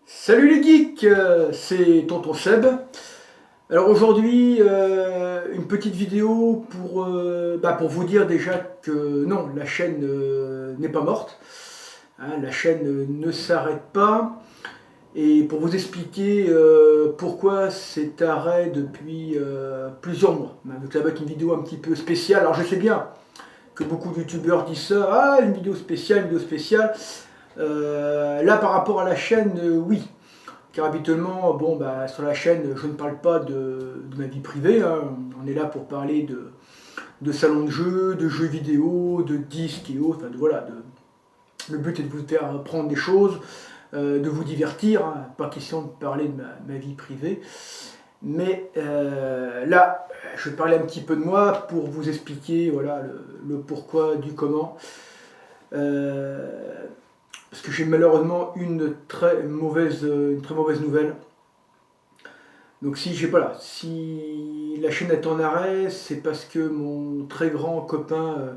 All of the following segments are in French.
Salut les geeks, c'est Tonton Seb. Alors aujourd'hui, une petite vidéo pour vous dire déjà que non, la chaîne n'est pas morte. Hein, la chaîne ne s'arrête pas. Et pour vous expliquer pourquoi cet arrêt depuis plusieurs mois. Donc ça va être une vidéo un petit peu spéciale. Alors je sais bien que beaucoup de youtubeurs disent ça, ah une vidéo spéciale, une vidéo spéciale. Là par rapport à la chaîne, oui. Car habituellement, sur la chaîne, je ne parle pas de ma vie privée. Hein. On est là pour parler de salons de jeux vidéo, de disques et autres. Enfin, le but est de vous faire apprendre des choses, de vous divertir. Hein. Pas question de parler de ma vie privée. Mais là, je vais parler un petit peu de moi pour vous expliquer voilà, le pourquoi, du comment. Parce que j'ai malheureusement une très mauvaise nouvelle. Donc si la chaîne est en arrêt, c'est parce que mon très grand copain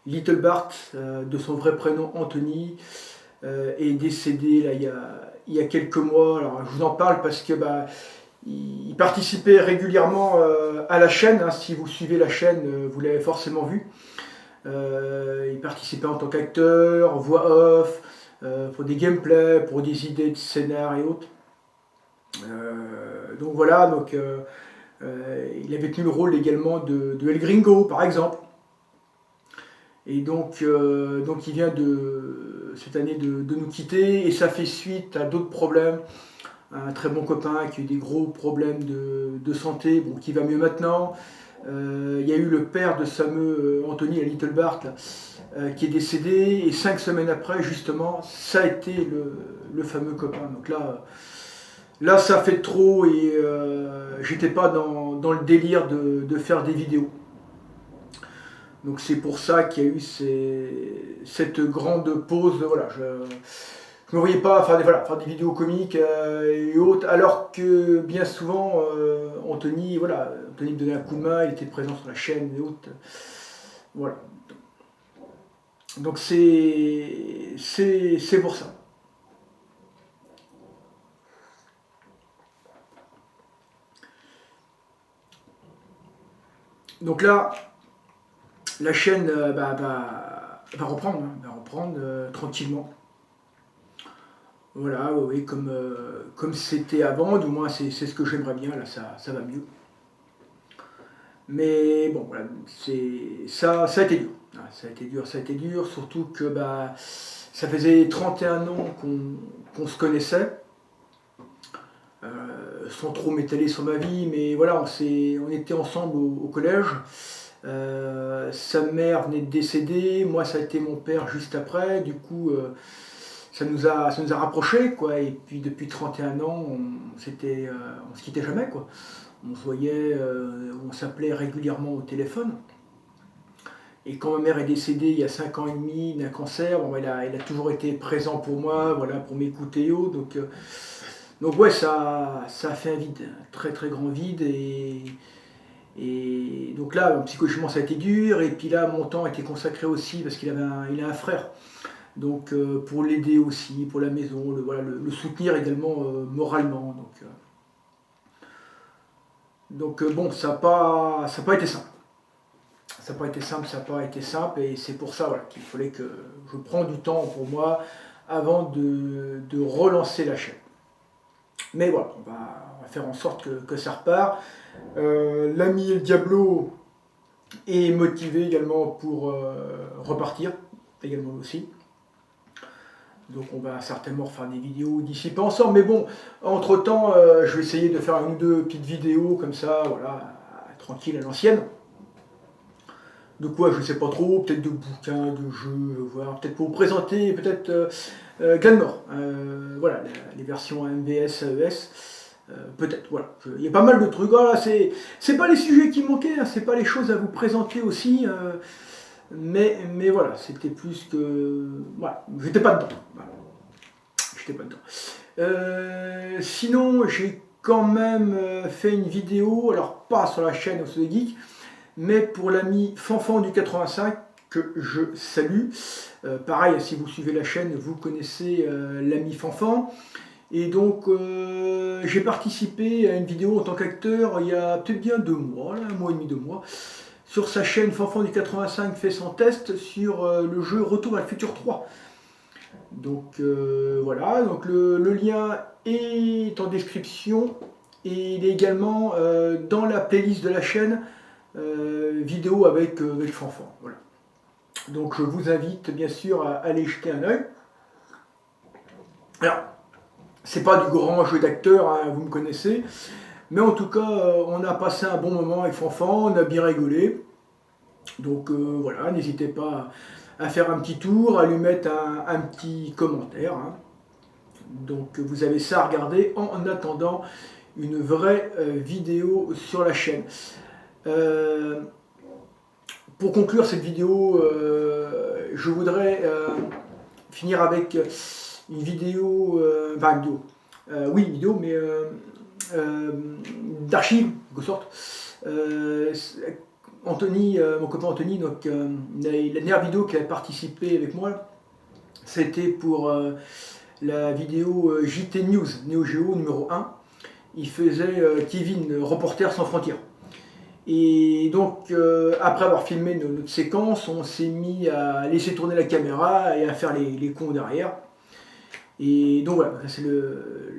Little Bart, de son vrai prénom Anthony, est décédé là, il y a quelques mois. Alors je vous en parle parce que il participait régulièrement à la chaîne. Hein. Si vous suivez la chaîne, vous l'avez forcément vu. Il participait en tant qu'acteur, voix off, pour des gameplays, pour des idées de scénar et autres. Donc voilà, il avait tenu le rôle également de El Gringo par exemple. Et donc il vient cette année de nous quitter et ça fait suite à d'autres problèmes. Un très bon copain qui a eu des gros problèmes de santé, bon, qui va mieux maintenant. Il y a eu le père de ce fameux Anthony, la Little Bart, là, qui est décédé, et 5 semaines après, justement, ça a été le fameux copain. Donc là ça fait trop, et j'étais pas dans le délire de faire des vidéos. Donc c'est pour ça qu'il y a eu cette grande pause. Voilà, je ne me voyais pas faire des vidéos comiques et autres, alors que bien souvent, Anthony me donnait un coup de main, il était présent sur la chaîne et autres. Voilà. Donc c'est pour ça. Donc là, la chaîne va reprendre, hein, tranquillement. Voilà, oui, comme c'était avant, du moins c'est ce que j'aimerais bien, là ça va mieux. Mais bon, voilà, ça a été dur. Ah, ça a été dur, surtout que ça faisait 31 ans qu'on se connaissait, sans trop m'étaler sur ma vie, mais voilà, on était ensemble au collège. Sa mère venait de décéder, moi ça a été mon père juste après, du coup ça nous a rapprochés, quoi. Et puis depuis 31 ans, on se quittait jamais, quoi. On se voyait, on s'appelait régulièrement au téléphone. Et quand ma mère est décédée il y a 5 ans et demi d'un cancer, il a toujours été présent pour moi, voilà, pour m'écouter et autres. Donc ouais, ça a fait un vide, un très très grand vide. Et donc là, psychologiquement, ça a été dur. Et puis là, mon temps a été consacré aussi parce il a un frère. Donc pour l'aider aussi, pour la maison, le soutenir également moralement. Donc bon, ça n'a pas été simple. Ça n'a pas été simple, ça n'a pas été simple, et c'est pour ça voilà, qu'il fallait que je prenne du temps pour moi avant de relancer la chaîne. Mais voilà, on va faire en sorte que ça repart. L'ami El Diablo est motivé également pour repartir, également aussi. Donc on va certainement refaire des vidéos d'ici pas ensemble. Mais bon, entre temps, je vais essayer de faire une ou deux petites vidéos comme ça, voilà, tranquille à l'ancienne. De quoi, je ne sais pas trop, peut-être de bouquins, de jeux, voir, peut-être pour vous présenter, peut-être Glenmore, voilà, les versions MVS, AES, peut-être, voilà. Il y a pas mal de trucs, voilà, c'est pas les sujets qui manquaient, hein, c'est pas les choses à vous présenter aussi, mais voilà, c'était plus que, voilà, j'étais pas dedans, voilà. J'étais pas dedans. Sinon, j'ai quand même fait une vidéo, alors pas sur la chaîne Osso Geek, mais pour l'ami Fanfan du 85, que je salue. Pareil, si vous suivez la chaîne, vous connaissez l'ami Fanfan. Et donc, j'ai participé à une vidéo en tant qu'acteur il y a peut-être bien 2 mois, là, 1 mois et demi, 2 mois, sur sa chaîne Fanfan du 85 fait son test sur le jeu Retour à le futur 3. Donc voilà, donc le lien est en description et il est également dans la playlist de la chaîne vidéo avec Fanfan. Voilà. Donc je vous invite bien sûr à aller jeter un œil. Alors, c'est pas du grand jeu d'acteur, hein, vous me connaissez, mais en tout cas, on a passé un bon moment avec Fanfan, on a bien rigolé. Donc voilà, n'hésitez pas à faire un petit tour, à lui mettre un petit commentaire. Hein. Donc vous avez ça à regarder en attendant une vraie vidéo sur la chaîne. Pour conclure cette vidéo, je voudrais finir avec une vidéo, enfin une vidéo, mais d'archives, en quelque sorte. Anthony, mon copain Anthony, donc, la dernière vidéo qui a participé avec moi, c'était pour la vidéo JT News, Neo Geo numéro 1. Il faisait Kevin, reporter sans frontières. Et donc, après avoir filmé notre séquence, on s'est mis à laisser tourner la caméra et à faire les cons derrière. Et donc voilà, c'est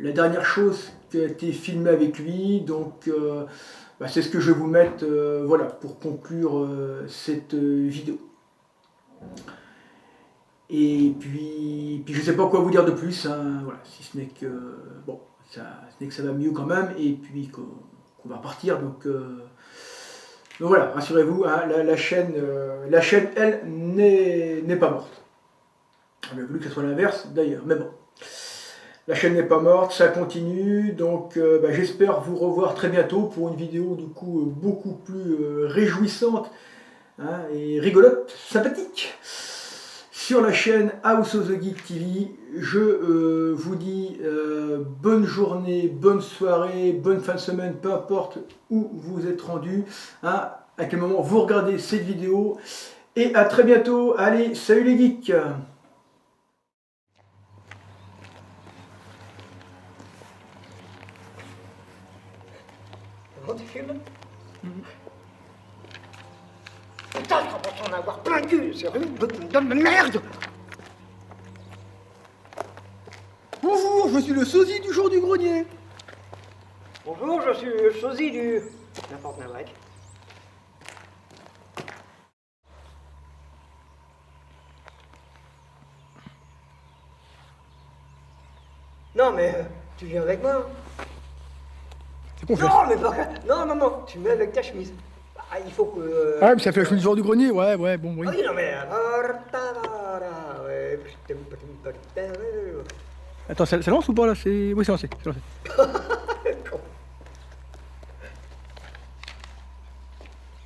la dernière chose qui a été filmée avec lui. Donc, c'est ce que je vais vous mettre voilà, pour conclure cette vidéo. Et puis je ne sais pas quoi vous dire de plus, hein, voilà, si ce n'est que bon, ce n'est que ça va mieux quand même, et puis qu'on va repartir. Donc voilà, rassurez-vous, hein, la chaîne, elle, n'est pas morte. On a voulu que ce soit l'inverse d'ailleurs, mais bon. La chaîne n'est pas morte, ça continue, donc j'espère vous revoir très bientôt pour une vidéo du coup beaucoup plus réjouissante, hein, et rigolote, sympathique, sur la chaîne House of the Geek TV. Je vous dis bonne journée, bonne soirée, bonne fin de semaine, peu importe où vous êtes rendu, hein, à quel moment vous regardez cette vidéo, et à très bientôt. Allez, salut les geeks! Tu filmes? Putain, je crois pas en avoir plein le cul, sérieux, de merde! Bonjour, je suis le sosie du jour du grenier. Bonjour, je suis le sosie du... n'importe quoi. Non mais, tu viens avec moi? C'est qu'on fait. Non mais pas... Non, tu mets avec ta chemise. Ah, il faut que... Ah, mais ça fait le jour du grenier, ouais, bon, oui. Ah oui, non mais... Attends, ça lance ou pas là? Oui, c'est lancé, c'est lancé.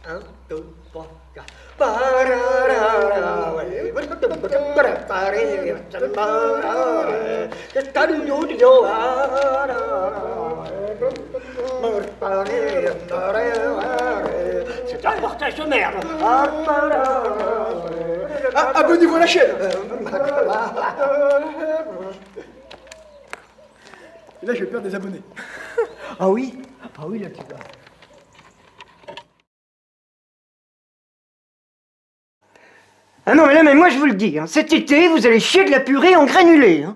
Un, deux, trois, quatre. C'est un portage de merde. Ah, abonnez-vous à la chaîne. Et là, je vais perdre des abonnés. Ah oui, là tu vas. Ah non, mais là, mais moi je vous le dis, hein, cet été, vous allez chier de la purée en granulés. Hein.